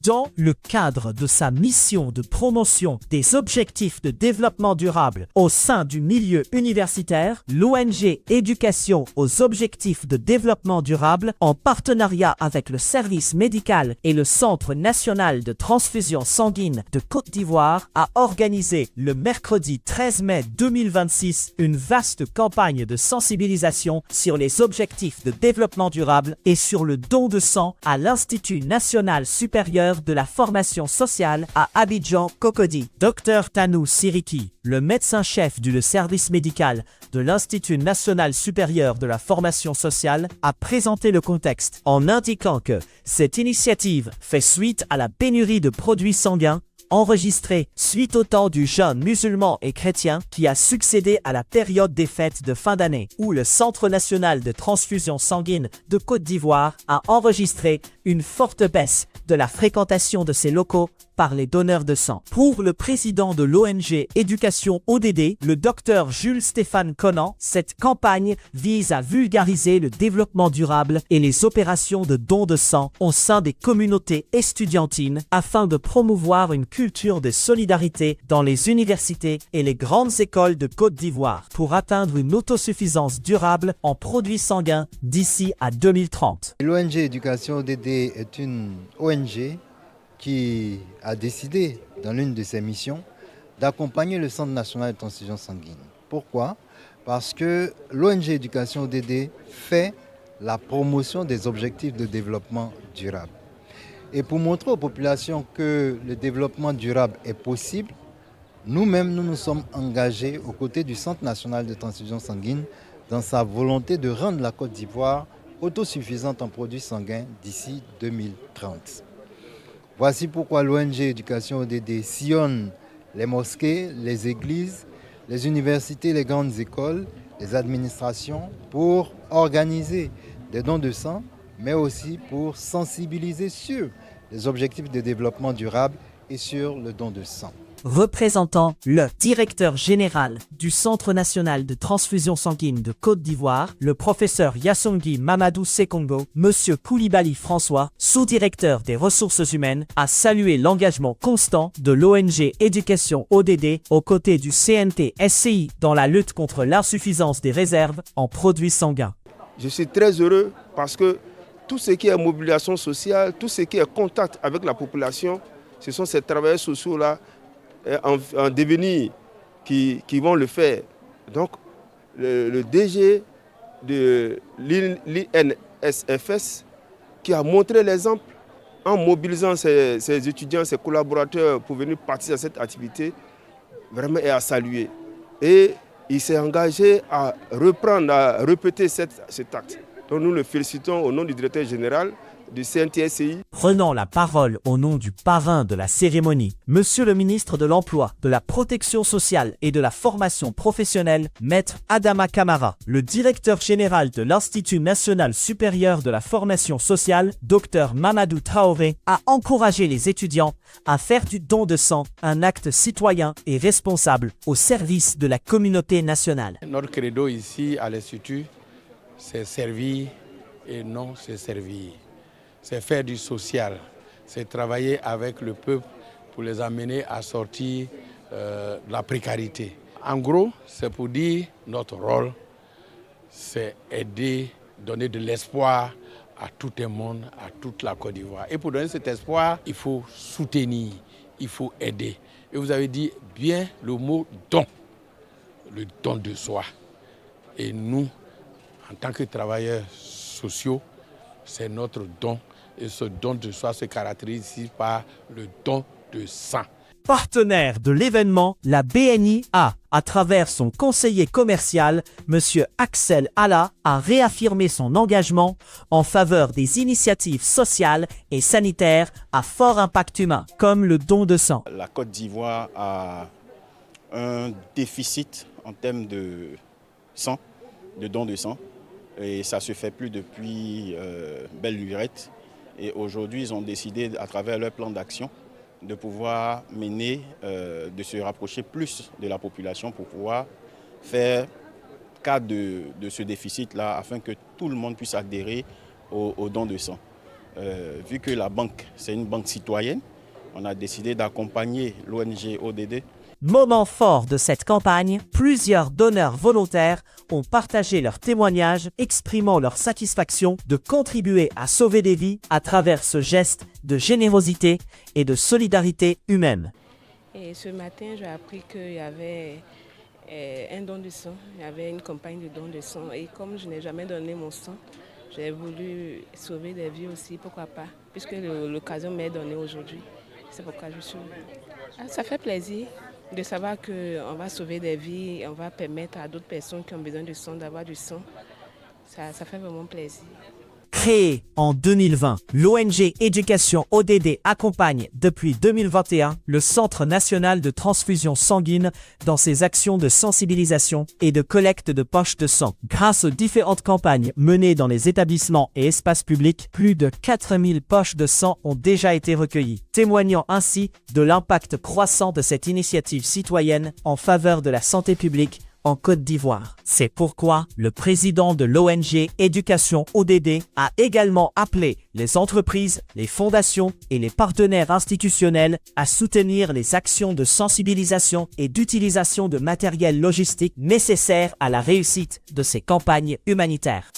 Dans le cadre de sa mission de promotion des objectifs de développement durable au sein du milieu universitaire, l'ONG Éducation aux objectifs de développement durable, en partenariat avec le service médical et le Centre national de transfusion sanguine de Côte d'Ivoire, a organisé le mercredi 13 mai 2026 une vaste campagne de sensibilisation sur les objectifs de développement durable et sur le don de sang à l'Institut national supérieur de la formation sociale à Abidjan, Cocody. Dr Tanou Siriki, le médecin-chef du service médical de l'Institut national supérieur de la formation sociale, a présenté le contexte en indiquant que cette initiative fait suite à la pénurie de produits sanguins enregistrée suite au temps du jeûne musulman et chrétien qui a succédé à la période des fêtes de fin d'année, où le Centre national de transfusion sanguine de Côte d'Ivoire a enregistré une forte baisse de la fréquentation de ses locaux par les donneurs de sang. Pour le président de l'ONG Éducation ODD, le docteur Jules Stéphane Conan, cette campagne vise à vulgariser le développement durable et les opérations de don de sang au sein des communautés estudiantines afin de promouvoir une culture de solidarité dans les universités et les grandes écoles de Côte d'Ivoire pour atteindre une autosuffisance durable en produits sanguins d'ici à 2030. L'ONG Éducation ODD est une ONG qui a décidé, dans l'une de ses missions, d'accompagner le Centre national de transfusion sanguine. Pourquoi? Parce que l'ONG Éducation ODD fait la promotion des objectifs de développement durable. Et pour montrer aux populations que le développement durable est possible, nous-mêmes, nous nous sommes engagés aux côtés du Centre national de transfusion sanguine dans sa volonté de rendre la Côte d'Ivoire autosuffisante en produits sanguins d'ici 2030. Voici pourquoi l'ONG Éducation ODD sillonne les mosquées, les églises, les universités, les grandes écoles, les administrations pour organiser des dons de sang, mais aussi pour sensibiliser sur les objectifs de développement durable et sur le don de sang. Représentant le directeur général du Centre national de transfusion sanguine de Côte d'Ivoire, le professeur Yassongui Mamadou Sekongo, M. Koulibaly François, sous-directeur des ressources humaines, a salué l'engagement constant de l'ONG Éducation ODD aux côtés du CNT-SCI dans la lutte contre l'insuffisance des réserves en produits sanguins. Je suis très heureux parce que tout ce qui est mobilisation sociale, tout ce qui est contact avec la population, ce sont ces travailleurs sociaux-là en devenir qui vont le faire. Donc, le DG de l'INSFS qui a montré l'exemple en mobilisant ses étudiants, ses collaborateurs pour venir participer à cette activité, vraiment est à saluer. Et il s'est engagé à reprendre, à répéter cet acte. Donc nous le félicitons au nom du directeur général du CNTSCI. Prenant la parole au nom du parrain de la cérémonie, Monsieur le ministre de l'Emploi, de la Protection sociale et de la formation professionnelle, Maître Adama Camara, le directeur général de l'Institut national supérieur de la formation sociale, Dr Mamadou Traoré, a encouragé les étudiants à faire du don de sang un acte citoyen et responsable au service de la communauté nationale. Notre credo ici à l'Institut, c'est servir et non se servir. C'est faire du social, c'est travailler avec le peuple pour les amener à sortir de la précarité. En gros, c'est pour dire notre rôle, c'est aider, donner de l'espoir à tout le monde, à toute la Côte d'Ivoire. Et pour donner cet espoir, il faut soutenir, il faut aider. Et vous avez dit bien le mot don, le don de soi. Et nous, en tant que travailleurs sociaux, c'est notre don. Et ce don de soi se caractérise ici par le don de sang. Partenaire de l'événement, la BNI a, à travers son conseiller commercial, M. Axel Alla, a réaffirmé son engagement en faveur des initiatives sociales et sanitaires à fort impact humain, comme le don de sang. La Côte d'Ivoire a un déficit en termes de sang, de don de sang, et ça se fait plus depuis belle lurette. Et aujourd'hui, ils ont décidé, à travers leur plan d'action, de pouvoir mener, de se rapprocher plus de la population pour pouvoir faire cas de ce déficit-là, afin que tout le monde puisse adhérer au don de sang. vu que la banque, c'est une banque citoyenne, on a décidé d'accompagner l'ONG ODD. Moment fort de cette campagne, plusieurs donneurs volontaires ont partagé leurs témoignages exprimant leur satisfaction de contribuer à sauver des vies à travers ce geste de générosité et de solidarité humaine. Et ce matin, j'ai appris qu'il y avait un don de sang, il y avait une campagne de don de sang. Et comme je n'ai jamais donné mon sang, j'ai voulu sauver des vies aussi, pourquoi pas, puisque l'occasion m'est donnée aujourd'hui. C'est pourquoi je suis là. Ça fait plaisir de savoir qu'on va sauver des vies et on va permettre à d'autres personnes qui ont besoin de sang d'avoir du sang. Ça fait vraiment plaisir. Créé en 2020, l'ONG Éducation ODD accompagne depuis 2021 le Centre national de transfusion sanguine dans ses actions de sensibilisation et de collecte de poches de sang. Grâce aux différentes campagnes menées dans les établissements et espaces publics, plus de 4000 poches de sang ont déjà été recueillies, témoignant ainsi de l'impact croissant de cette initiative citoyenne en faveur de la santé publique en Côte d'Ivoire. C'est pourquoi le président de l'ONG Éducation ODD a également appelé les entreprises, les fondations et les partenaires institutionnels à soutenir les actions de sensibilisation et d'utilisation de matériel logistique nécessaires à la réussite de ces campagnes humanitaires.